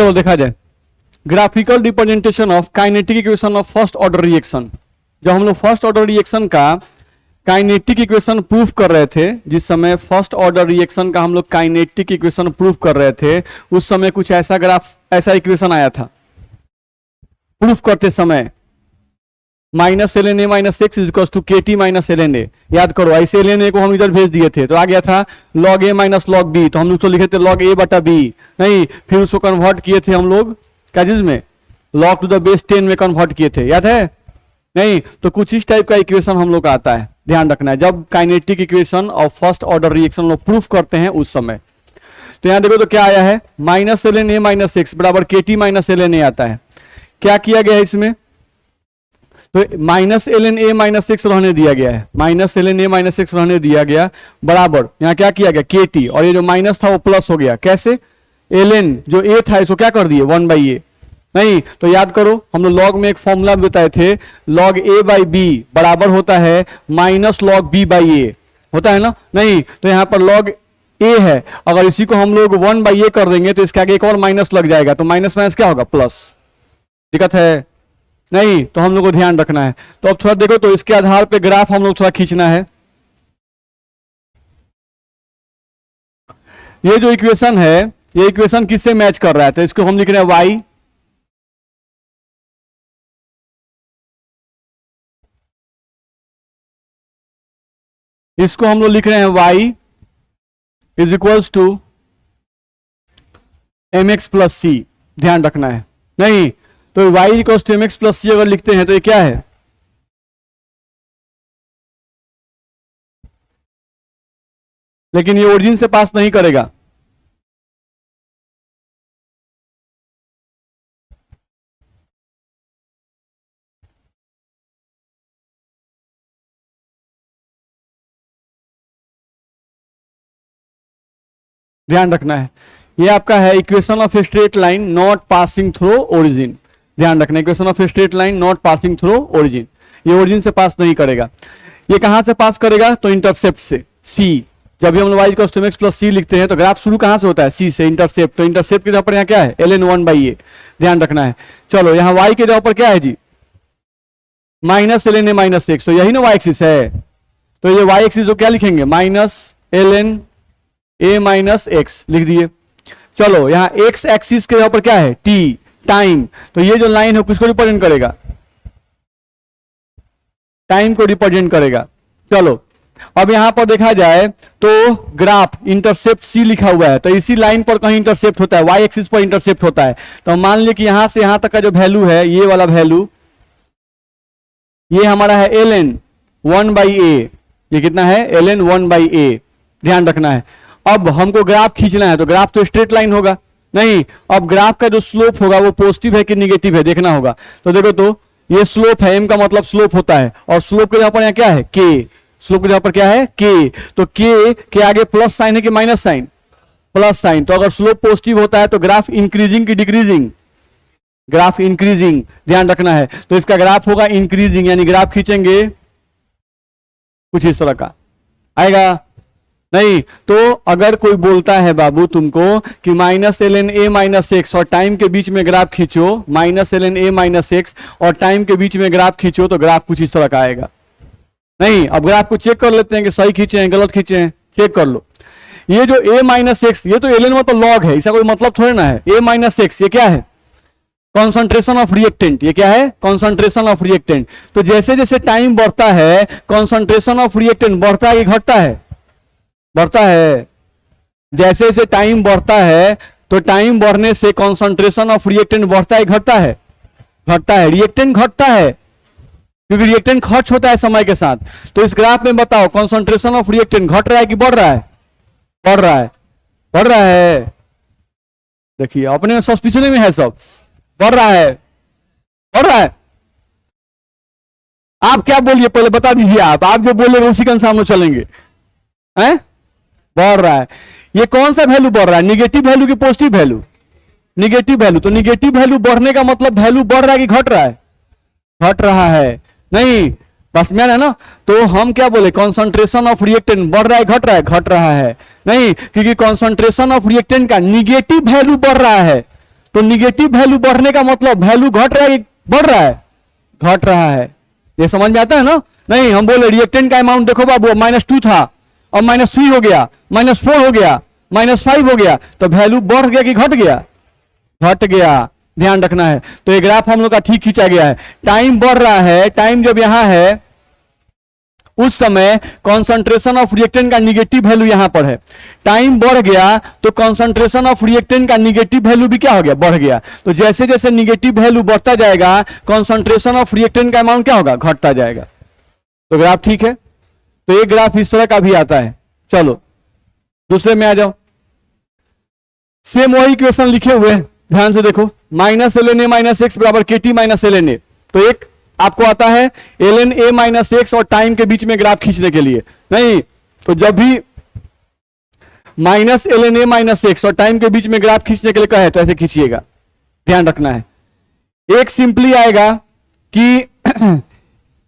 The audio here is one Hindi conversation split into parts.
चलो देखा जाए, graphical representation of kinetic equation of first order reaction. जब हम लोग फर्स्ट ऑर्डर रिएक्शन का काइनेटिक इक्वेशन प्रूफ कर रहे थे, जिस समय फर्स्ट ऑर्डर रिएक्शन का हम लोग काइनेटिक इक्वेशन प्रूफ कर रहे थे, उस समय कुछ ऐसा ग्राफ, ऐसा इक्वेशन आया था प्रूफ करते समय, minus L N A minus X is equal to K T minus L N A. याद करो, ऐसे एल एन ए को हम इधर भेज दिए थे तो आ गया था लॉग ए माइनस लॉग बी, तो हम लोग तो लिखे थे लॉग ए बटा बी, नहीं, फिर उसको कन्वर्ट किए थे हम लोग क्या चीज में, लॉग टू द बेस 10 में कन्वर्ट किए थे, याद है नहीं? तो कुछ इस टाइप का इक्वेशन हम लोग का आता है, ध्यान रखना है जब काइनेटिक इक्वेशन और फर्स्ट ऑर्डर रिएक्शन लोग प्रूफ करते हैं उस समय। तो यहां देखो तो क्या आया है, minus L N A minus X बराबर के T minus L N A आता है। क्या किया गया है इसमें, तो minus L N A minus X रहने दिया गया है, minus L N A minus X रहने दिया गया, बराबर यहां क्या किया गया के टी, और ये जो माइनस था वो प्लस हो गया। कैसे, एल एन जो ए था इसको क्या कर दिए 1 बाई ए, नहीं तो याद करो हम लोग लॉग में एक फॉर्मूला बताए थे, लॉग ए बाई बी बराबर होता है माइनस लॉग बी बाई ए, होता है ना, नहीं तो यहां पर लॉग ए है, अगर इसी को हम लोग 1 बाई ए कर देंगे तो इसके आगे एक और माइनस लग जाएगा, तो माइनस माइनस क्या होगा प्लस, दिक्कत है नहीं? तो हम लोग को ध्यान रखना है। तो अब थोड़ा देखो, तो इसके आधार पे ग्राफ हम लोग थोड़ा खींचना है। ये जो इक्वेशन है, ये इक्वेशन किससे मैच कर रहा है, तो इसको हम लिख रहे हैं y, इसको हम लोग लिख रहे हैं y is equals to M X plus C, ध्यान रखना है, नहीं तो y equals to M X plus C अगर लिखते हैं तो ये क्या है, लेकिन ये ओरिजिन से पास नहीं करेगा, ध्यान रखना है। ये आपका है equation of a straight line not passing through origin, ध्यान रखना, equation of a straight line not passing through origin, ये ओरिजिन से पास नहीं करेगा। ये कहां से पास करेगा, तो इंटरसेप्ट से, सी। जब भी हम y equals to M X plus C लिखते हैं तो ग्राफ शुरू कहां से होता है, सी से, इंटरसेप्ट, तो इंटरसेप्ट के जगह पर यहाँ क्या है, एल एन 1 बाई ए, ध्यान रखना है। चलो यहाँ y के जगह पर क्या है जी, minus L N A minus X, तो यही ना y एक्सिस है, तो ये y एक्सिस जो क्या लिखेंगे, minus L N A minus X लिख दिए। चलो यहाँ x एक्सिस के जगह पर क्या है, t, टाइम, तो ये जो लाइन है किसको रिप्रेजेंट करेगा, टाइम को रिप्रेजेंट करेगा। चलो अब यहां पर देखा जाए तो ग्राफ इंटरसेप्ट सी लिखा हुआ है, तो इसी लाइन पर कहीं इंटरसेप्ट होता है, y एक्सिस पर इंटरसेप्ट होता है, तो मान लीजिए कि यहां से यहां तक का जो वैल्यू है, ये वाला वैल्यू, ये हमारा है एल एन 1 बाई ए, ये कितना है, एल एन 1 बाई ए, ध्यान रखना है। अब हमको ग्राफ खींचना है, तो ग्राफ तो स्ट्रेट लाइन होगा, नहीं, अब ग्राफ का जो स्लोप होगा वो पॉजिटिव है कि निगेटिव है देखना होगा। तो देखो तो ये स्लोप है, एम का मतलब स्लोप होता है, और स्लोप के जगह पर यहाँ क्या है, के, स्लोप के जगह पर क्या है, के, तो के आगे प्लस साइन है कि माइनस साइन, प्लस साइन, तो अगर स्लोप पॉजिटिव होता है तो ग्राफ इंक्रीजिंग की डिक्रीजिंग, ग्राफ इंक्रीजिंग, ध्यान रखना है। तो इसका ग्राफ होगा इंक्रीजिंग, यानी ग्राफ खींचेंगे कुछ इस तरह का आएगा, नहीं तो अगर कोई बोलता है बाबू तुमको कि minus L N A minus X और टाइम के बीच में ग्राफ खींचो, minus L N A minus X और टाइम के बीच में ग्राफ खींचो, तो ग्राफ कुछ इस तरह का आएगा। नहीं, अब ग्राफ को चेक कर लेते हैं कि सही खींचे हैं गलत खींचे हैं, चेक कर लो। ये जो a माइनस एक्स, ये तो एल एन मतलब लॉग है, इसका कोई मतलब थोड़े ना है। a माइनस एक्स ये क्या है, कॉन्सेंट्रेशन ऑफ रिएक्टेंट, ये क्या है, कॉन्सेंट्रेशन ऑफ रिएक्टेंट। तो जैसे जैसे टाइम बढ़ता है कॉन्सेंट्रेशन ऑफ रिएक्टेंट बढ़ता है कि घटता है, बढ़ता है। जैसे जैसे टाइम बढ़ता है तो टाइम बढ़ने से कॉन्सेंट्रेशन ऑफ रिएक्टेंट बढ़ता है, घटता है, घटता है, रिएक्टेंट घटता है क्योंकि रिएक्टेंट खर्च होता है समय के साथ। तो इस ग्राफ में बताओ कॉन्सेंट्रेशन ऑफ रिएक्टेंट घट रहा है कि बढ़ रहा है, बढ़ रहा है, बढ़ रहा है। देखिए अपने सस्पिशन में है सब, बढ़ रहा है, बढ़ रहा है। आप क्या बोलिए पहले बता दीजिए, आप जो बोलेंगे उसी के अनुसार हम लोग चलेंगे, हैं? बढ़ रहा है। ये कौन सा वैल्यू बढ़ रहा है, निगेटिव वैल्यू की पॉजिटिव वैल्यू, निगेटिव वैल्यू। तो निगेटिव वैल्यू बढ़ने का मतलब वैल्यू बढ़ रहा है कि घट रहा है, घट रहा है, नहीं बस मैं है ना। तो हम क्या बोले, कॉन्सेंट्रेशन ऑफ रिएक्टेंट बढ़ रहा है घट रहा है, घट रहा है, नहीं क्योंकि कॉन्सेंट्रेशन ऑफ रिएक्टेंट का निगेटिव वैल्यू बढ़ रहा है। तो निगेटिव वैल्यू बढ़ने का मतलब वैल्यू घट रहा है कि बढ़ रहा है? घट रहा है। ये समझ में आता है ना? नहीं, हम बोले रिएक्टेंट का अमाउंट देखो बाबू, -2 था और -3 हो गया, -4 हो गया, -5 हो गया, तो वैल्यू बढ़ गया कि घट गया? घट गया। ध्यान रखना है। तो ये ग्राफ हम लोग का ठीक खींचा गया है। टाइम बढ़ रहा है, टाइम जब यहां है उस समय कॉन्सेंट्रेशन ऑफ रिएक्टेंट का निगेटिव वैल्यू यहां पर है। टाइम बढ़ गया तो कॉन्सेंट्रेशन ऑफ रिएक्टेंट का निगेटिव वैल्यू भी क्या हो गया? बढ़ गया। तो जैसे जैसे निगेटिव वैल्यू बढ़ता जाएगा कॉन्सेंट्रेशन ऑफ रिएक्टेंट का अमाउंट क्या होगा? घटता जाएगा। तो ग्राफ ठीक है। तो एक ग्राफ इस तरह का भी आता है। चलो दूसरे में आ जाओ। सेम वही इक्वेशन लिखे हुए, ध्यान से देखो, -ln(a - x) बराबर kt-ln(a). तो एक आपको आता है ln(a - x) और टाइम के बीच में ग्राफ खींचने के लिए। नहीं, तो जब भी -ln(a - x) और टाइम के बीच में ग्राफ खींचने के लिए कहे तो ऐसे खींचिएगा। ध्यान रखना है। एक सिंपली आएगा कि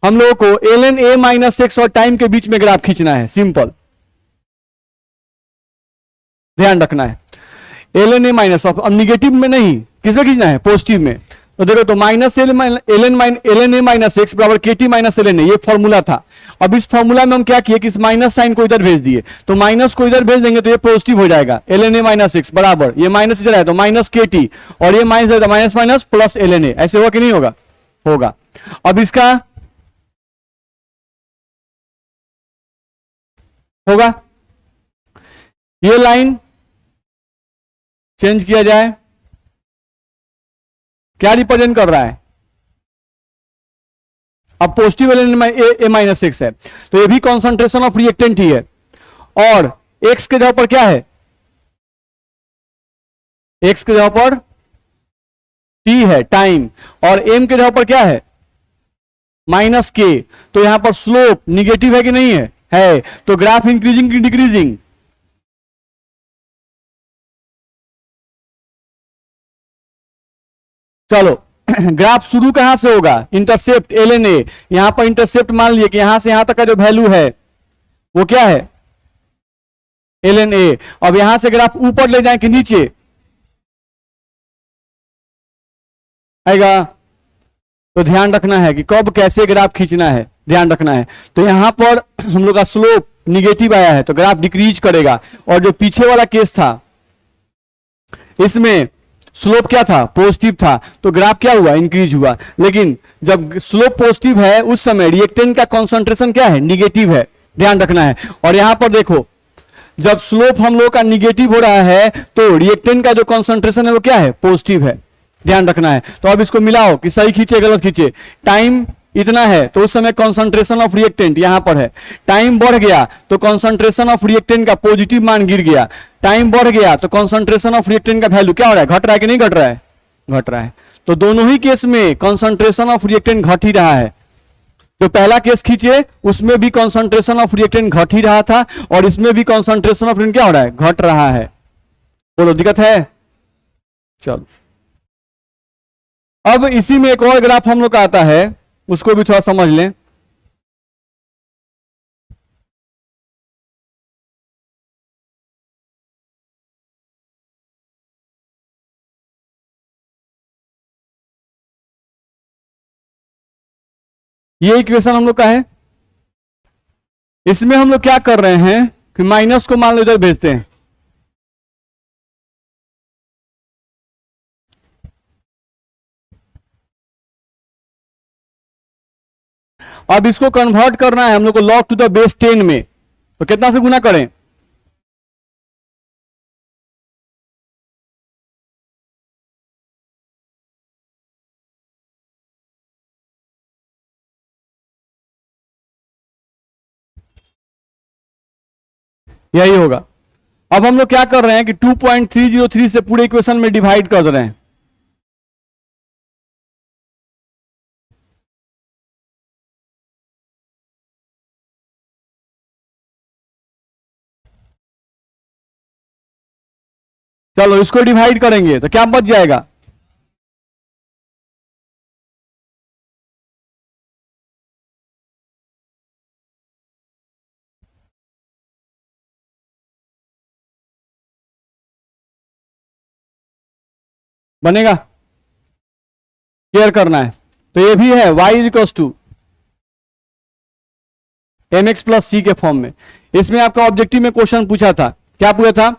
हम लोगों को ln(a - x) और टाइम के बीच में ग्राफ खींचना है, सिंपल। ध्यान रखना है। ln(a - अब निगेटिव में नहीं, किसमें खींचना है? पॉजिटिव में। तो देखो, तो -ln(a - x) बराबर kt-ln(a), ये फॉर्मूला था। अब इस फॉर्मूला में हम क्या किए कि इस माइनस साइन को इधर भेज दिए, तो माइनस को इधर भेज देंगे तो ये पॉजिटिव हो जाएगा। ln(a - x) बराबर, ये माइनस इधर है तो -kt, और ये minus minus minus plus ln(a). ऐसे होगा कि नहीं होगा? होगा। अब इसका होगा, ये लाइन चेंज किया जाए, क्या रिप्रेजेंट कर रहा है? अब पॉजिटिव ln(a - x) है, तो ये भी कॉन्सेंट्रेशन ऑफ रिएक्टेंट ही है। और x के जगह पर क्या है? x के जगह पर t है, टाइम, और m के जगह पर क्या है? -k। तो यहां पर स्लोप निगेटिव है कि नहीं है? है। तो ग्राफ इंक्रीजिंग की डिक्रीजिंग? चलो ग्राफ शुरू कहां से होगा? Intercept ln(a). यहां पर इंटरसेप्ट मान लिया कि यहां से यहां तक का जो वैल्यू है वो क्या है? ln(a). अब यहां से ग्राफ ऊपर ले जाए कि नीचे आएगा? तो ध्यान रखना है कि कब कैसे ग्राफ खींचना है, ध्यान रखना है। तो यहां पर हम लोग का स्लोप निगेटिव आया है तो ग्राफ डिक्रीज करेगा। और जो पीछे वाला केस था इसमें स्लोप क्या था? पॉजिटिव था, तो ग्राफ क्या हुआ? इंक्रीज हुआ। लेकिन जब स्लोप पॉजिटिव है उस समय रिएक्टेंट का कॉन्सेंट्रेशन क्या है? निगेटिव है। ध्यान रखना है। और यहां पर देखो, जब स्लोप हम लोग का निगेटिव हो रहा है तो रिएक्टेंट का जो कॉन्सेंट्रेशन है वो क्या है? पॉजिटिव है। ध्यान रखना है। तो अब इसको मिलाओ कि सही खींचे गलत खींचे। टाइम इतना है तो उस समय कॉन्सेंट्रेशन ऑफ रिएक्टेंट यहां पर है। टाइम बढ़ गया तो कॉन्सेंट्रेशन ऑफ रिएक्टेंट का पॉजिटिव मान गिर गया। टाइम बढ़ गया तो कॉन्सेंट्रेशन ऑफ रिएक्टेंट का वैल्यू क्या हो रहा है? घट रहा है कि नहीं घट रहा है? घट रहा है। तो दोनों ही केस में कॉन्सेंट्रेशन ऑफ रिएक्टेंट घट ही रहा है। जो पहला केस खींचे उसमें भी कॉन्सेंट्रेशन ऑफ रिएक्टेंट घट ही रहा था और इसमें भी कॉन्सेंट्रेशन ऑफ रिएक्टेंट क्या हो रहा है? घट रहा है। बोलो दिक्कत है? चलो, अब इसी में एक और ग्राफ हम लोग का आता है, उसको भी थोड़ा समझ लें। ये इक्वेशन हम लोग का है। इसमें हम लोग क्या कर रहे हैं कि माइनस को मान लो इधर भेजते हैं। अब इसको कन्वर्ट करना है हम लोग को log टू द बेस 10 में। तो कितना से गुना करें? यही होगा। अब हम लोग क्या कर रहे हैं कि 2.303 से पूरे इक्वेशन में डिवाइड कर रहे हैं। चलो इसको डिवाइड करेंगे तो क्या बच जाएगा? बनेगा, केयर करना है। तो ये भी है y is equal to mx plus c के फॉर्म में। इसमें आपका ऑब्जेक्टिव में क्वेश्चन पूछा था, क्या पूछा था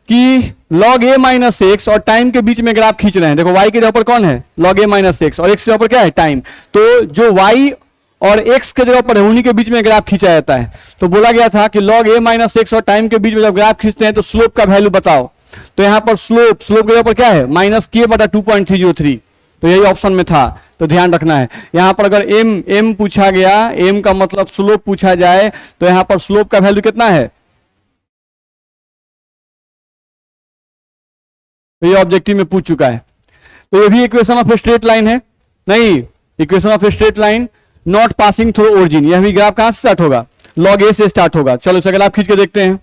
कि log a माइनस एक्स और टाइम के बीच में ग्राफ खींच रहे हैं। देखो y के जगह पर कौन है, log a माइनस एक्स, और x के जगह पर क्या है, टाइम। तो जो y और x के जगह पर है उन्हीं के बीच में ग्राफ खींचा जाता है। तो बोला गया था कि log a माइनस एक्स और टाइम के बीच में जब ग्राफ खींचते हैं तो स्लोप का वैल्यू बताओ। तो यहां पर स्लोप के जगह पर क्या है, माइनस के बटा 2.303। तो यही ऑप्शन में था, तो ध्यान रखना है। यहां पर अगर m पूछा गया, m का मतलब स्लोप पूछा जाए, तो यहां पर स्लोप का वैल्यू कितना है, तो ये ऑब्जेक्टिव में पूछ चुका है। तो ये भी इक्वेशन ऑफ स्ट्रेट लाइन है, नहीं, equation of straight line not passing through origin. यह भी ग्राफ कहां से स्टार्ट होगा, log a से स्टार्ट होगा। चलो इसे ग्राफ खींच के देखते हैं।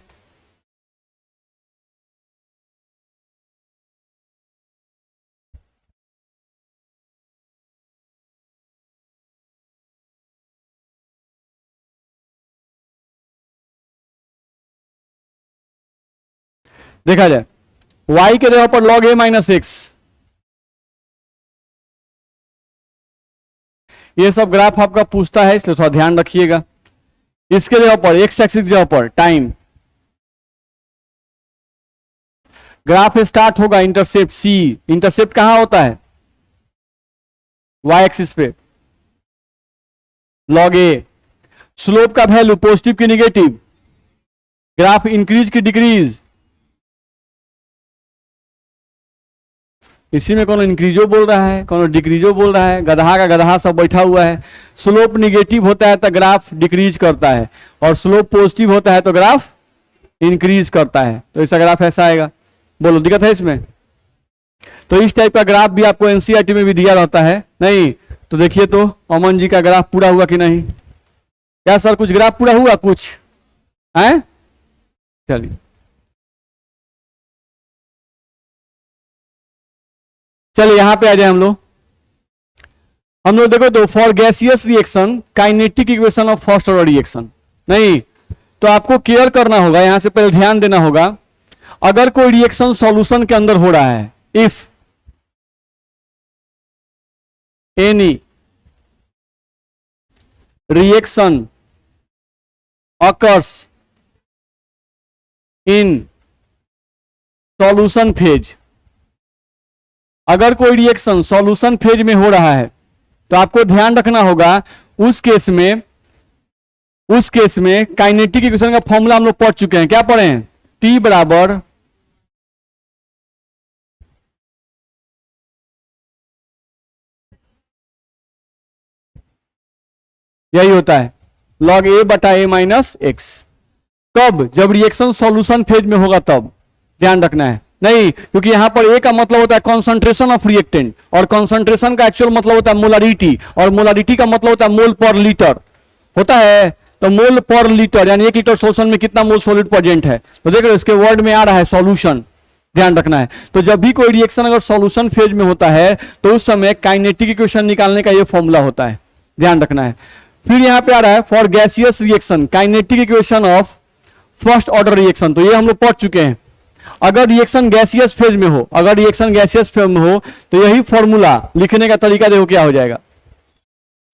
देखा जाए y के जगह पर log a माइनस एक्स, ये सब ग्राफ आपका पूछता है, इसलिए थोड़ा ध्यान रखिएगा। इसके जगह पर एक्स एक्सिस जगह पर टाइम, ग्राफ स्टार्ट होगा इंटरसेप्ट c। इंटरसेप्ट कहां होता है, y एक्सिस पे, log a। स्लोप का वैल्यू पॉजिटिव की निगेटिव, ग्राफ इंक्रीज की डिक्रीज, इसी में कौन इंक्रीजो बोल रहा है, कौन डिक्रीजो बोल रहा है, गधा का गधा सब बैठा हुआ है। स्लोप निगेटिव होता है तो ग्राफ डिक्रीज करता है, और स्लोप पॉजिटिव होता है तो ग्राफ इंक्रीज करता है। तो ऐसा ग्राफ ऐसा आएगा। बोलो दिक्कत है इसमें। तो इस टाइप का ग्राफ भी आपको एनसीईआरटी में भी दिया रहता है, नहीं तो देखिए तो अमन जी का ग्राफ पूरा हुआ कि नहीं। क्या सर कुछ ग्राफ पूरा हुआ, कुछ है, चलिए चलिए यहां पे आ जाए हम लोग देखो तो for gaseous reaction kinetic equation of first order reaction, नहीं तो आपको केयर करना होगा, यहां से पहले ध्यान देना होगा। अगर कोई रिएक्शन सॉल्यूशन के अंदर हो रहा है, if any reaction occurs in solution phase, अगर कोई रिएक्शन सॉल्यूशन फेज में हो रहा है तो आपको ध्यान रखना होगा उस केस में काइनेटिक इक्वेशन का फॉर्मूला हम लोग पढ़ चुके हैं। क्या पढ़े हैं, T बराबर यही होता है log a बटा a माइनस एक्स। कब, जब रिएक्शन सॉल्यूशन फेज में होगा तब ध्यान रखना है, नहीं क्योंकि यहां पर ए का मतलब होता है कॉन्सेंट्रेशन ऑफ रिएक्टेंट, और कॉन्सेंट्रेशन का एक्चुअल मतलब होता है मोलारिटी, और मोलारिटी का मतलब होता है मोल पर लीटर होता है। तो मोल पर लीटर यानी 1 लीटर सोल्यूशन में कितना मोल सॉलिड प्रेजेंट है, तो देख रहे हो इसके वर्ड में आ रहा है सॉल्यूशन, ध्यान रखना है। तो जब भी कोई रिएक्शन अगर सॉल्यूशन फेज में होता है तो उस समय काइनेटिक इक्वेशन निकालने का ये फॉर्मूला होता है, ध्यान रखना है। फिर यहां पे आ रहा है for gaseous reaction kinetic equation of first order reaction, तो ये हम लोग पढ़ चुके हैं। अगर रिएक्शन गैसियस फेज में हो, अगर रिएक्शन गैसियस फेज में हो तो यही फॉर्मूला लिखने का तरीका देखो क्या हो जाएगा,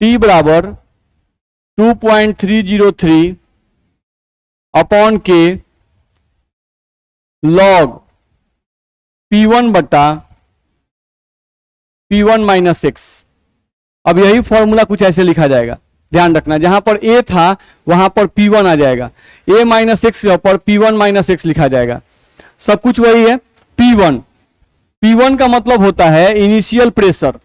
T बराबर 2.303 अपॉन के लॉग P1 बटा P1 माइनस एक्स। अब यही फॉर्मूला कुछ ऐसे लिखा जाएगा, ध्यान रखना, जहां पर a था वहां पर P1 आ जाएगा, a माइनस एक्स पर P1 माइनस एक्स लिखा जाएगा, सब कुछ वही है। P1 का मतलब होता है इनिशियल प्रेशर,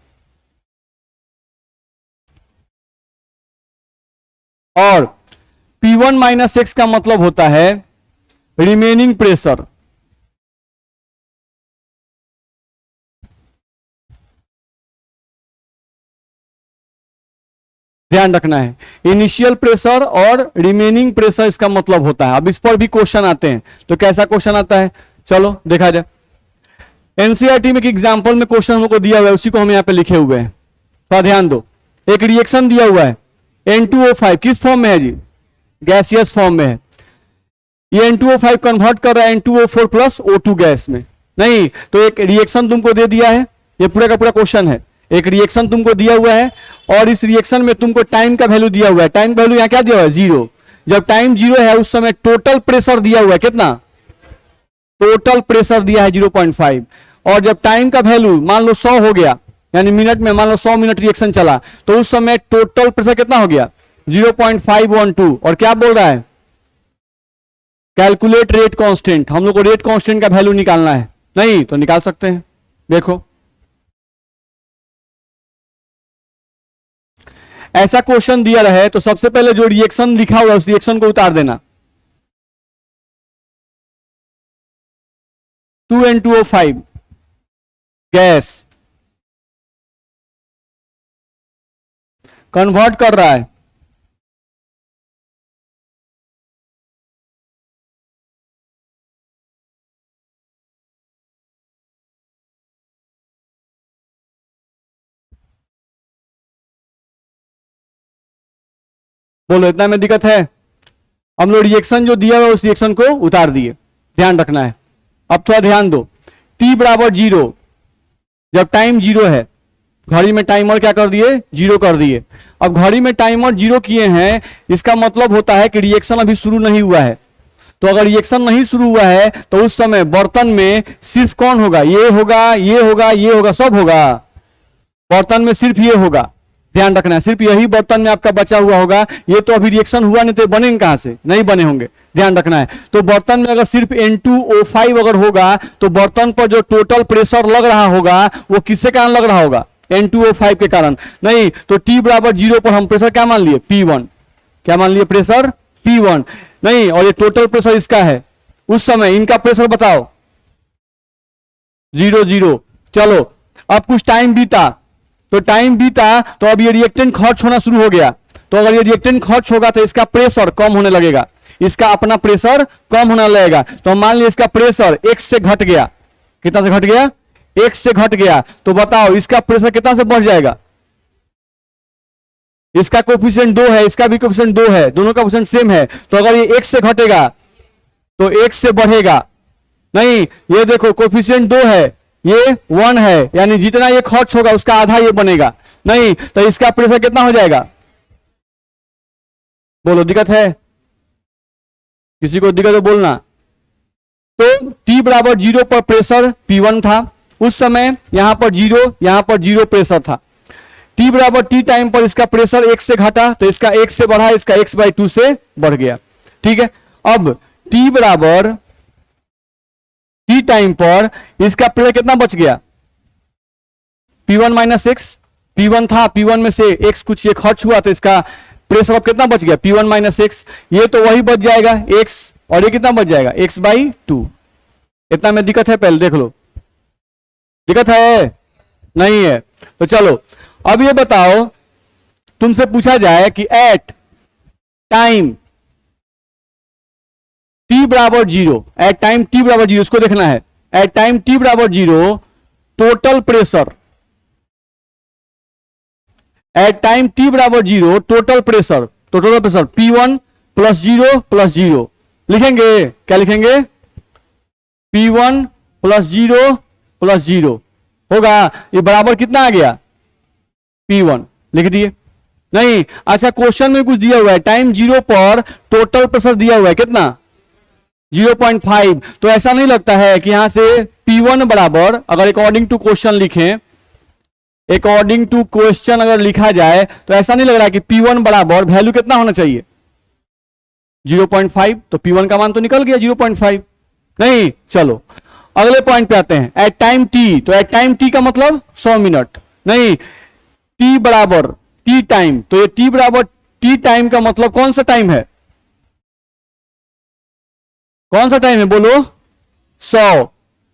और P1 माइनस एक्स का मतलब होता है रिमेनिंग प्रेशर। ध्यान रखना है, इनिशियल प्रेशर और रिमेनिंग प्रेशर इसका मतलब होता है। अब इस पर भी क्वेश्चन आते हैं, तो कैसा क्वेश्चन आता है चलो देखा जाए। एनसीईआरटी में एक एग्जांपल में क्वेश्चन हम लोग को दिया हुआ है, उसी को हम यहाँ पे लिखे हुए हैं, तो ध्यान दो। एक रिएक्शन दिया हुआ है N2O5, किस फॉर्म में है जी, गैसियस फॉर्म में है। ये N2O5 कन्वर्ट कर रहा है N2O4 प्लस O2 गैस में, नहीं तो एक रिएक्शन तुमको दे दिया है, ये पूरा का पूरा क्वेश्चन है। एक रिएक्शन तुमको दिया हुआ है और इस रिएक्शन में तुमको टाइम का वैल्यू दिया हुआ है। टाइम का वैल्यू यहाँ क्या दिया हुआ है? 0। जब टाइम 0 है उस समय टोटल प्रेशर दिया हुआ है कितना? टोटल प्रेशर दिया है 0.5। और जब टाइम का वैल्यू मान लो 100 हो गया, यानी मिनट में मान लो 100 मिनट रिएक्शन चला, तो उस समय टोटल प्रेशर कितना हो गया? 0.512। और क्या बोल रहा है? Calculate rate constant. हम लोग को रेट कांस्टेंट का वैल्यू निकालना है। नहीं तो निकाल सकते हैं। देखो ऐसा क्वेश्चन दिया रहे तो सबसे पहले जो रिएक्शन लिखा हुआ है उस रिएक्शन को उतार देना। 2N2O5 गैस कन्वर्ट कर रहा है बोलो इतना में दिक्कत है? हम लोग रिएक्शन जो दिया हुआ उस रिएक्शन को उतार दिए, ध्यान रखना है। अब थोड़ा ध्यान दो, t बराबर 0, जब टाइम 0 है, घड़ी में टाइमर क्या कर दिए? 0 कर दिए। अब घड़ी में टाइमर 0 किए हैं, इसका मतलब होता है कि रिएक्शन अभी शुरू नहीं हुआ है। तो अगर रिएक्शन नहीं शुरू हुआ है तो उस समय बर्तन में सिर्फ कौन होगा? ये होगा, ये होगा, ये होगा, सब होगा। बर्तन में सिर्फ ये होगा, ध्यान रखना है। सिर्फ यही बर्तन में आपका बचा हुआ होगा। ये तो अभी रिएक्शन हुआ नहीं, तो बनेंगे कहां से? नहीं बने होंगे, ध्यान रखना है। तो बर्तन में अगर सिर्फ N2O5 अगर होगा तो बर्तन पर जो टोटल प्रेशर लग रहा होगा वो किसके कारण लग रहा होगा? N2O5 के कारण। नहीं तो t बराबर 0 पर हम प्रेशर क्या मान लिए? P1। क्या मान लिए? Pressure P1। नहीं, और ये टोटल प्रेशर इसका है। उस समय इनका प्रेशर बताओ, 0 0। चलो अब कुछ टाइम बीता, तो टाइम बीता तो अब ये रिएक्टेंट खर्च होना शुरू हो गया। तो अगर ये रिएक्टेंट खर्च होगा तो इसका प्रेशर कम होने लगेगा, इसका अपना प्रेशर कम होने लगेगा। तो मान लिया इसका प्रेशर x से घट गया। कितना से घट गया? x से घट गया। तो बताओ इसका प्रेशर कितना से बढ़ जाएगा? इसका कोफिशिएंट 2 है, इसका भी कोफिशिएंट 2 है, दोनों का कोफिशिएंट सेम है। तो अगर ये x से घटेगा तो x से बढ़ेगा। नहीं, ये देखो कोफिशिएंट 2 है, ये 1 है, यानी जितना ये खर्च होगा उसका आधा ये बनेगा। नहीं तो इसका प्रेशर कितना हो जाएगा? बोलो दिक्कत है? किसी को दिक्कत है बोलना। तो t बराबर 0 पर प्रेशर P1 था। उस समय यहां पर 0, यहां पर 0 प्रेशर था। t बराबर t टाइम पर इसका प्रेशर x से घटा तो इसका x से बढ़ा, इसका x/2 से बढ़ गया। ठीक है। अब t बराबर t टाइम पर इसका प्रेशर कितना बच गया? P1 minus x। P1 था, P1 में से x कुछ ये खर्च हुआ तो इसका प्रेशर अब कितना बच गया? P1 minus x। ये तो वही बच जाएगा x, और ये कितना बच जाएगा? x/2। इतना में दिक्कत है? पहले देख लो, दिक्कत है? नहीं है। तो चलो अब ये बताओ, तुमसे पूछा जाए कि एट टाइम t बराबर 0, एट टाइम t बराबर 0, इसको देखना है। एट टाइम t बराबर 0 total pressure, at time t बराबर 0 टोटल प्रेशर, तो total pressure P1 plus 0 plus 0 लिखेंगे। क्या लिखेंगे? P1 प्लस 0 प्लस 0 होगा। ये बराबर कितना आ गया? P1 लिख दिए। नहीं, अच्छा क्वेश्चन में कुछ दिया हुआ है, टाइम 0 पर टोटल प्रेशर दिया हुआ है कितना? 0.5। तो ऐसा नहीं लगता है कि यहां से P1 बराबर, अगर अकॉर्डिंग टू क्वेश्चन लिखें, अकॉर्डिंग टू क्वेश्चन अगर लिखा जाए तो ऐसा नहीं लग रहा है कि P1 बराबर वैल्यू कितना होना चाहिए? 0.5। तो P1 का मान तो निकल गया 0.5। नहीं, चलो अगले पॉइंट पे आते हैं। एट टाइम t, तो एट टाइम t का मतलब 100 मिनट। नहीं, t बराबर t टाइम, तो ये t बराबर t टाइम का मतलब कौन सा टाइम है? कौन सा टाइम है बोलो? 100।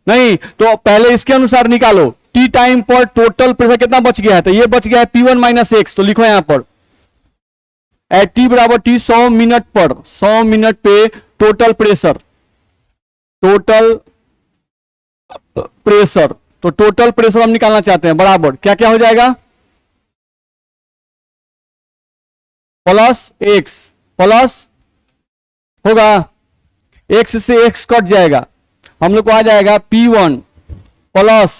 नहीं तो पहले इसके अनुसार निकालो, t टाइम पर टोटल प्रेशर कितना बच गया है? तो ये बच गया है P1 माइनस x। तो लिखो यहां पर एट t बराबर t 100 मिनट पर, 100 मिनट पे टोटल प्रेशर, टोटल प्रेशर, तो टोटल प्रेशर हम निकालना चाहते हैं बराबर क्या क्या हो जाएगा? प्लस x, प्लस होगा x से x कट जाएगा, हम लोग को आ जाएगा P1 प्लस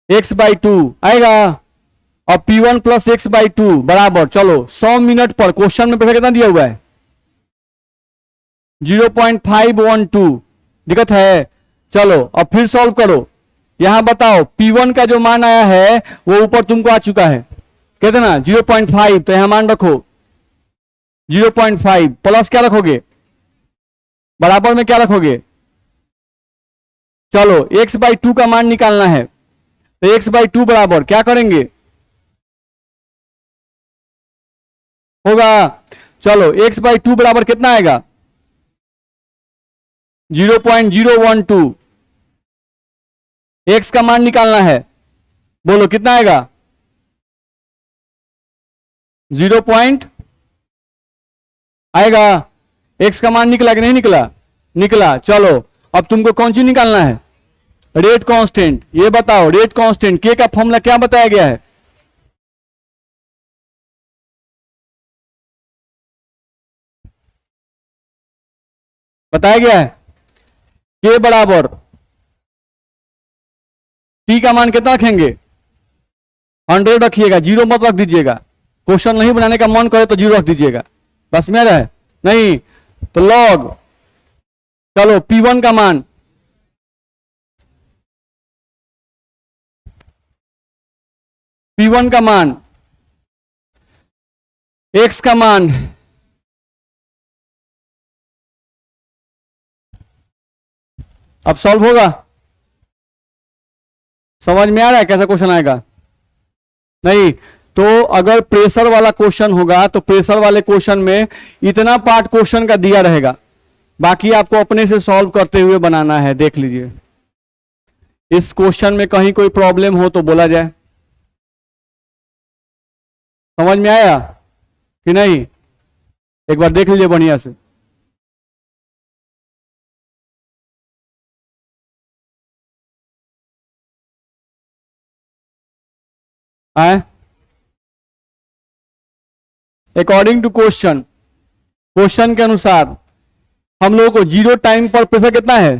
x/2 आएगा। और P1 प्लस x/2 बराबर, चलो 100 मिनट पर, क्वेश्चन में प्रेशर कितना दिया हुआ है 0.512, दिक्कत है। चलो अब फिर सॉल्व करो। यहां बताओ P1 का जो मान आया है वो ऊपर तुमको आ चुका है, कहते ना 0.5, तो यहां मान रखो 0.5 प्लस क्या रखोगे, बराबर में क्या रखोगे, चलो x/2 का मान निकालना है, तो x/2 बराबर क्या करेंगे, होगा, चलो x/2 बराबर कितना आएगा 0.012, x का मान निकालना है, बोलो कितना आएगा 0 पॉइंट आएगा। x का मान निकला कि नहीं निकला, निकला। चलो अब तुमको कौन सी निकालना है, रेट कांस्टेंट। ये बताओ रेट कांस्टेंट के का फॉर्मूला क्या बताया गया है, बताया गया है के बराबर टी का मान कितना रखेंगे 100 रखिएगा, जीरो मत रख दीजिएगा। क्वेश्चन नहीं बनाने का मन करे तो जीरो रख दीजिएगा, बस में रहे नहीं तो लॉग। चलो P1 का मान, P1 का मान, x का मान, अब सॉल्व होगा, समझ में आ रहा है कैसा क्वेश्चन आएगा, नहीं तो अगर प्रेशर वाला क्वेश्चन होगा तो प्रेशर वाले क्वेश्चन में इतना पार्ट क्वेश्चन का दिया रहेगा, बाकी आपको अपने से सॉल्व करते हुए बनाना है। देख लीजिए इस क्वेश्चन में कहीं कोई प्रॉब्लम हो तो बोला जाए। समझ में आया कि नहीं, एक बार देख लीजिए बढ़िया से। आए अकॉर्डिंग टू क्वेश्चन, क्वेश्चन के अनुसार हम लोगों को जीरो टाइम पर प्रेशर कितना है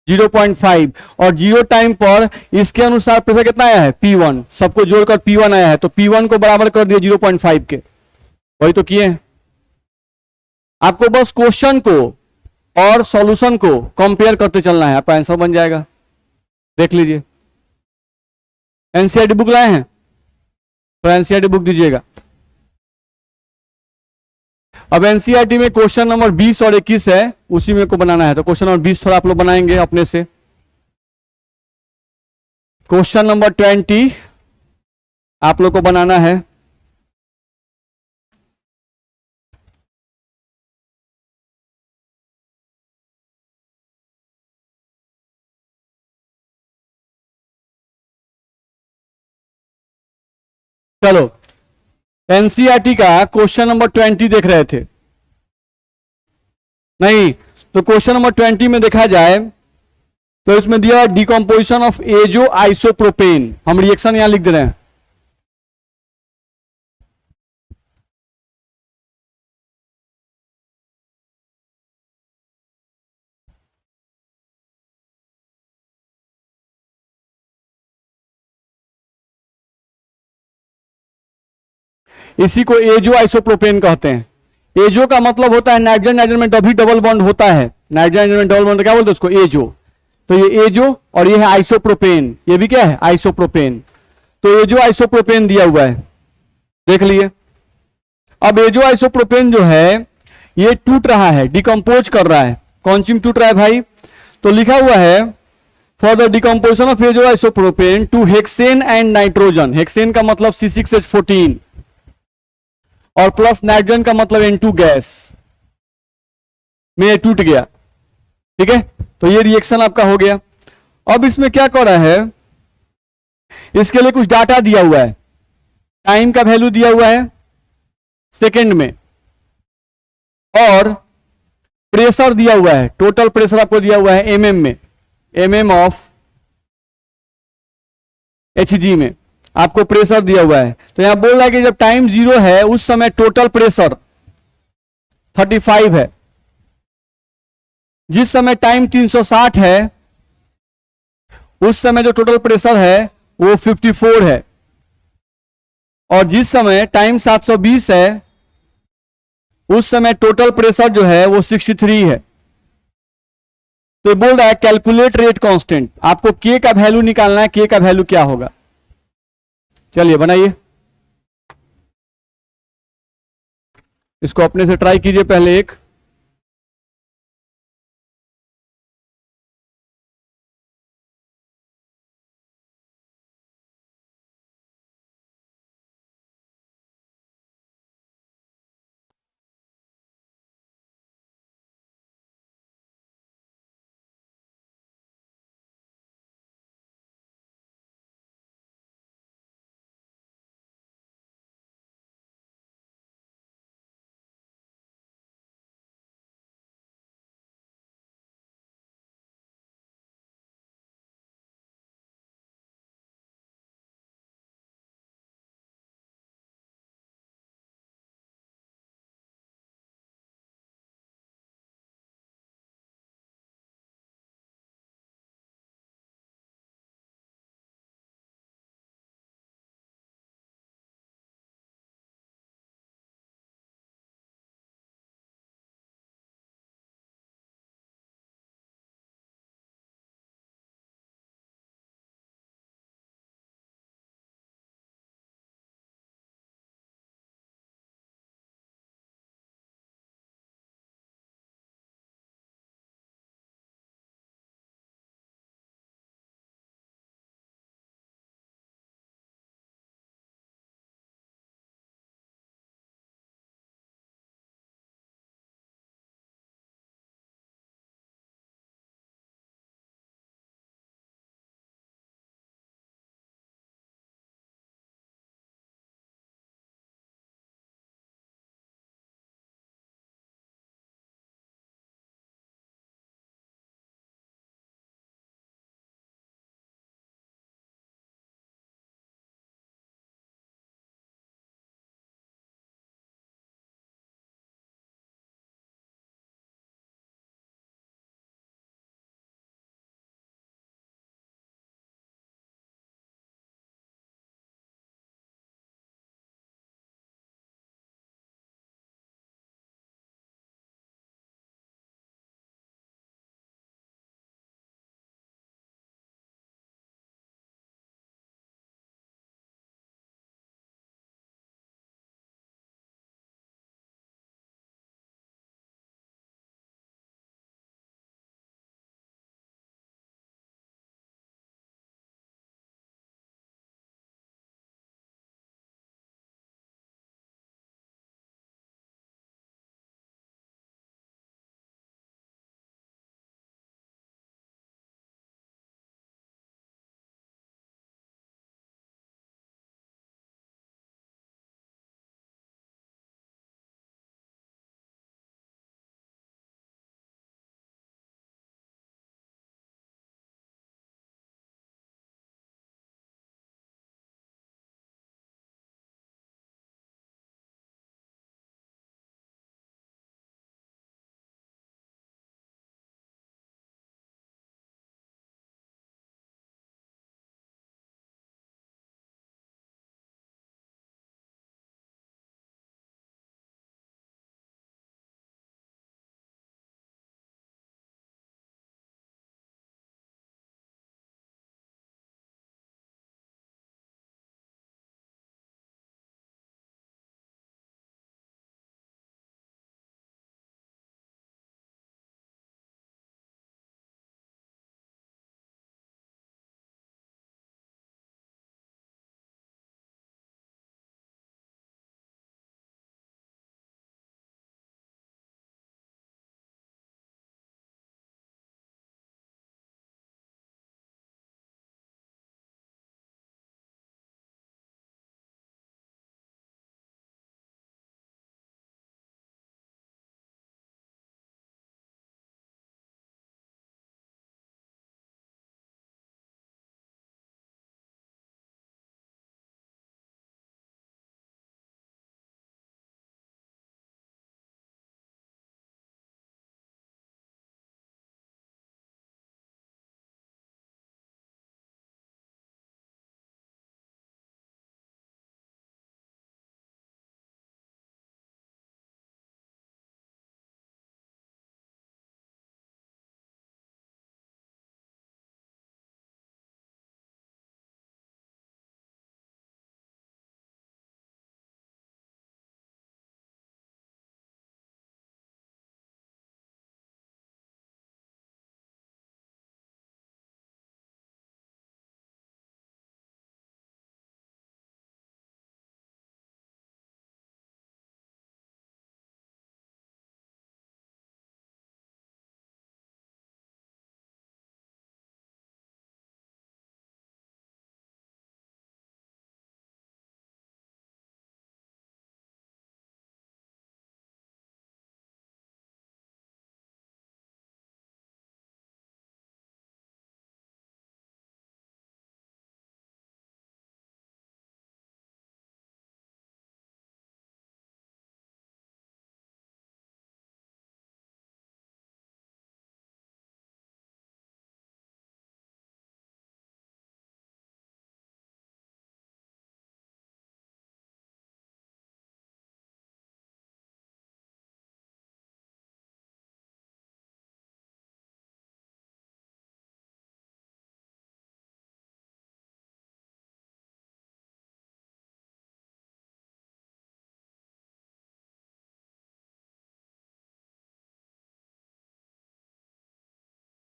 0.5, और जीरो टाइम पर इसके अनुसार प्रेशर कितना आया है P1, सबको जोड़कर P1 आया है, तो P1 को बराबर कर दिया 0.5 के, वही तो किए। आपको बस क्वेश्चन को और सॉल्यूशन को कंपेयर करते चलना है, आपका आंसर बन जाएगा। देख लीजिए एनसीईआरटी बुक लाए हैं तो एनसीईआरटी बुक दीजिएगा। अब एनसीईआरटी में क्वेश्चन नंबर 20 और 21 है, उसी में को बनाना है, तो क्वेश्चन नंबर 20 थोड़ा आप लोग बनाएंगे अपने से। क्वेश्चन नंबर 20 आप लोग को बनाना है। चलो एनसीईआरटी का क्वेश्चन नंबर 20 देख रहे थे नहीं, तो क्वेश्चन नंबर 20 में देखा जाए तो इसमें दिया डिकम्पोजिशन ऑफ एजो आइसोप्रोपेन, हम रिएक्शन यहां लिख दे रहे हैं। इसी को एजो आइसोप्रोपेन कहते हैं। एजो का मतलब होता है नाइट्रोजन नाइट्रोजन में डबल डबल बॉन्ड होता है, नाइट्रोजन में डबल बॉन्ड क्या बोलते हैं उसको एजो, तो ये एजो और ये है आइसोप्रोपेन, ये भी क्या है आइसोप्रोपेन, तो एजो आइसोप्रोपेन दिया हुआ है, देख लिए। अब एजो आइसोप्रोपेन जो है ये टूट रहा है, डिकम्पोज कर रहा है, कौन सी में टूट रहा है भाई, तो लिखा हुआ है for the decomposition of azo isopropane to hexane and nitrogen, hexane का मतलब C6H14 और प्लस नाइट्रोजन का मतलब N2 गैस में टूट गया, ठीक है, तो ये रिएक्शन आपका हो गया। अब इसमें क्या कर रहा है, इसके लिए कुछ डाटा दिया हुआ है, टाइम का वैल्यू दिया हुआ है सेकंड में, और प्रेशर दिया हुआ है, टोटल प्रेशर आपको दिया हुआ है mm में, mm ऑफ Hg में आपको प्रेशर दिया हुआ है। तो यहां बोल रहा है कि जब टाइम 0 है उस समय टोटल प्रेशर 35 है, जिस समय टाइम 360 है उस समय जो टोटल प्रेशर है वो 54 है, और जिस समय टाइम 720 है उस समय टोटल प्रेशर जो है वो 63 है। तो ये बोल रहा है कैलकुलेट रेट कांस्टेंट, आपको के का वैल्यू निकालना है, के का वैल्यू क्या होगा। चलिए बनाइए, इसको अपने से ट्राई कीजिए पहले एक।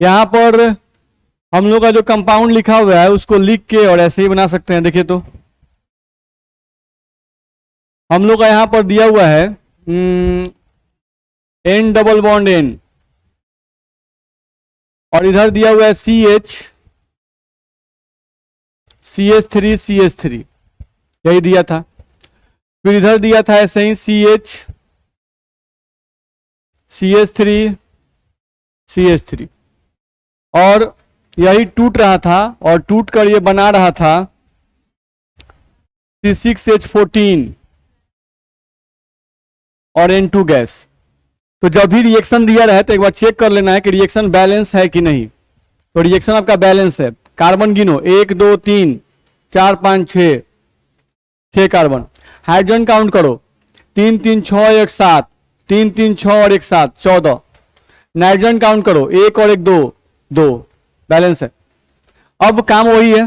यहाँ पर हम लोग का जो कंपाउंड लिखा हुआ है उसको लिख के और ऐसे ही बना सकते हैं। देखिए तो हम लोग का यहाँ पर दिया हुआ है N डबल बॉन्ड N, और इधर दिया हुआ है CH3 यही दिया था। फिर इधर दिया था ऐसे ही CH3 और यही टूट रहा था और टूट कर ये बना रहा था C6H14 और N2 गैस। तो जब भी रिएक्शन दिया रहे तो एक बार चेक कर लेना है कि रिएक्शन बैलेंस है कि नहीं। तो रिएक्शन आपका बैलेंस है। कार्बन गिनो 1 2 3 4 5 6 कार्बन। हाइड्रोजन काउंट करो 3 3 6 1 7 3 3 6 और 1 7 14। नाइट्रोजन काउंट करो 1 और 1 2 2, बैलेंस है। अब काम वही है,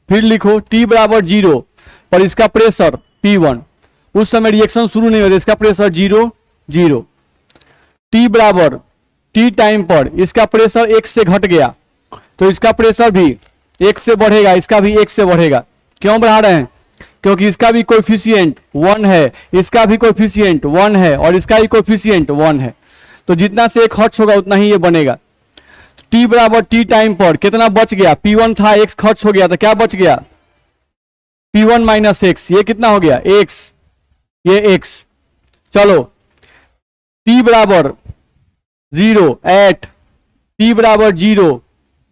फिर लिखो T बराबर 0 पर इसका प्रेशर P1। उस समय रिएक्शन शुरू नहीं होता, इसका प्रेशर 0 0। T बराबर T टाइम पर इसका प्रेशर 1 से घट गया तो इसका प्रेशर भी 1 से बढ़ेगा, इसका भी 1 से बढ़ेगा। क्यों बढ़ा रहे हैं? क्योंकि इसका भी कोएफिशिएंट 1 है, इसका भी कोएफिशिएंट 1 है और इसका भी कोएफिशिएंट 1 है। तो जितना से एक खर्च होगा उतना ही ये बनेगा। T बराबर T टाइम पर कितना बच गया? P1 था, x खर्च हो गया तो क्या बच गया? P1 minus x। ये कितना हो गया? x, ये x। चलो T बराबर 0 एट T बराबर 0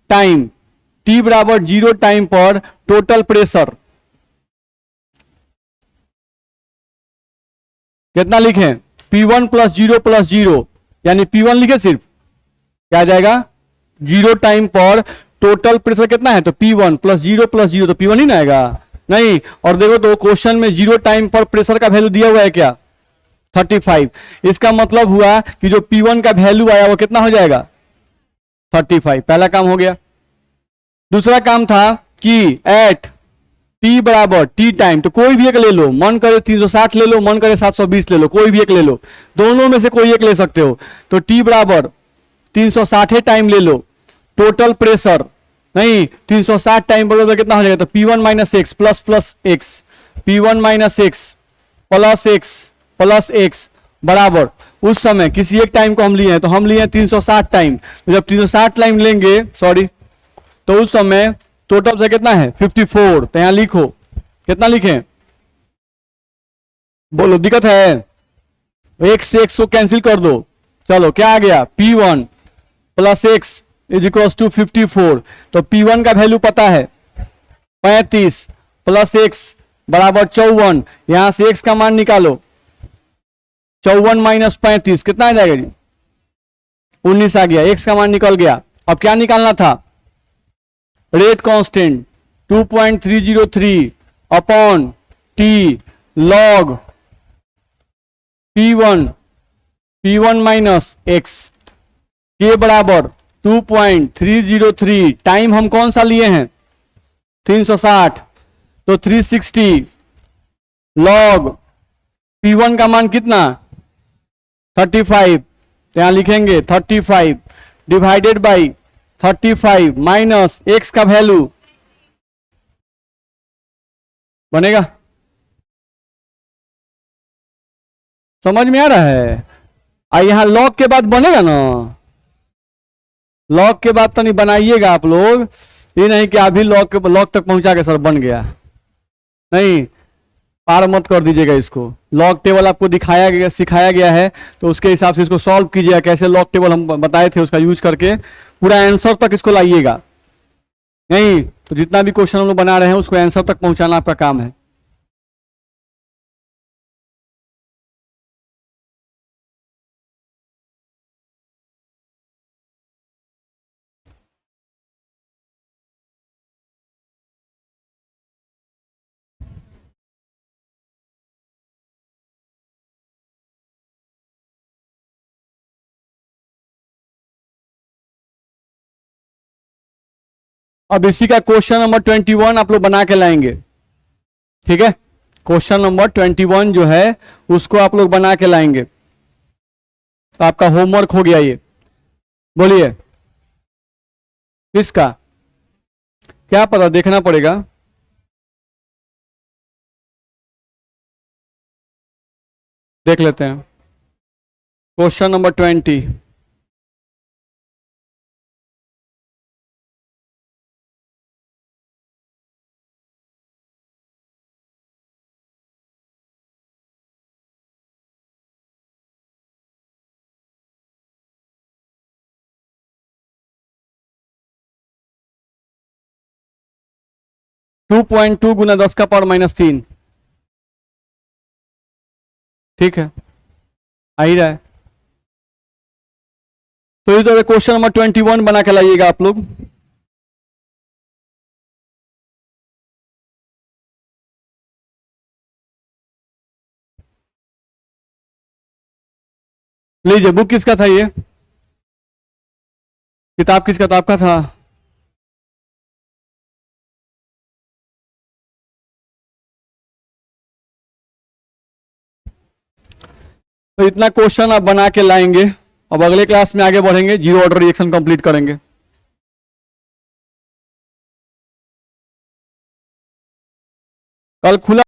टाइम, T बराबर 0 टाइम पर टोटल प्रेशर कितना लिखें? P1 प्लस 0 यानी P1 लिखे सिर्फ, क्या आ जाएगा? 0 टाइम पर टोटल प्रेशर कितना है? तो P1 प्लस 0 तो P1 ही ना आएगा? नहीं। और देखो तो क्वेश्चन में 0 टाइम पर प्रेशर का वैल्यू दिया हुआ है क्या? 35। इसका मतलब हुआ कि जो P1 का वैल्यू आया वो कितना हो जाएगा? 35। पहला काम हो गया। दूसरा काम था कि एट T बराबर T टाइम, तो कोई भी एक ले लो, मन करे 360 ले लो, मन करे 720 ले लो, कोई भी एक ले लो, दोनों में से कोई एक ले सकते हो। तो T बराबर 360 टाइम ले लो, टोटल प्रेशर नहीं 360 टाइम बराबर कितना हो जाएगा? तो P1 minus x plus x, P1 minus x plus x बराबर, उस समय किसी एक टाइम को हम लिए हैं तो हम लिए हैं 360 टाइम। तो जब 360 टाइम लेंगे तो उस समय टोटल से कितना है? 54। तो यहां लिखो, कितना लिखें? बोलो, दिक्कत है? एक्स से एक्स को कैंसिल कर दो। चलो क्या आ गया? P1 plus X is equal to 54। तो P1 का वैल्यू पता है 35 प्लस एक्स बराबर 54। यहां से एक्स का मान निकालो, 54 माइनस 35 कितना आ जाएगा जी? 19 आ गया। एक्स का मान निकल गया। अब क्या निकालना था? Rate constant 2.303 upon T log P1 minus x के बराबर 2.303 टाइम हम कौन सा लिए हैं? 360। तो 360 लॉग P1 का मान कितना? 35। यहां लिखेंगे 35 डिवाइडेड बाई 35 माइनस एक्स का वैल्यू बनेगा। समझ में आ रहा है? यहां लॉग के बाद बनेगा ना, लॉग के बाद तो नहीं बनाइएगा आप लोग, ये नहीं कि अभी लॉग तक पहुंचा के सर बन गया, नहीं, पार मत कर दीजिएगा इसको। लॉग टेबल आपको सिखाया गया है तो उसके हिसाब से इसको सॉल्व कीजिएगा। कैसे लॉग टेबल हम बताए थे उसका यूज करके पूरा आंसर तक इसको लाइएगा। नहीं तो जितना भी क्वेश्चन हम लोग बना रहे हैं उसको आंसर तक पहुंचाना आपका काम है। अब इसी का क्वेश्चन नंबर 21 आप लोग बना के लाएंगे, ठीक है? क्वेश्चन नंबर 21 जो है उसको आप लोग बना के लाएंगे। तो आपका होमवर्क हो गया ये। बोलिए। किसका क्या पता, देखना पड़ेगा। देख लेते हैं क्वेश्चन नंबर 20। 2.2 गुना 10 का पावर -3। ठीक है, आ ही रहा है। तो इस तरह क्वेश्चन नंबर 21 बना के लाइएगा आप लोग। लीजिए, बुक किसका था ये, किताब किस किताब का था? तो इतना क्वेश्चन आप बना के लाएंगे। अब अगले क्लास में आगे बढ़ेंगे, जीरो ऑर्डर रिएक्शन कंप्लीट करेंगे। कल खुला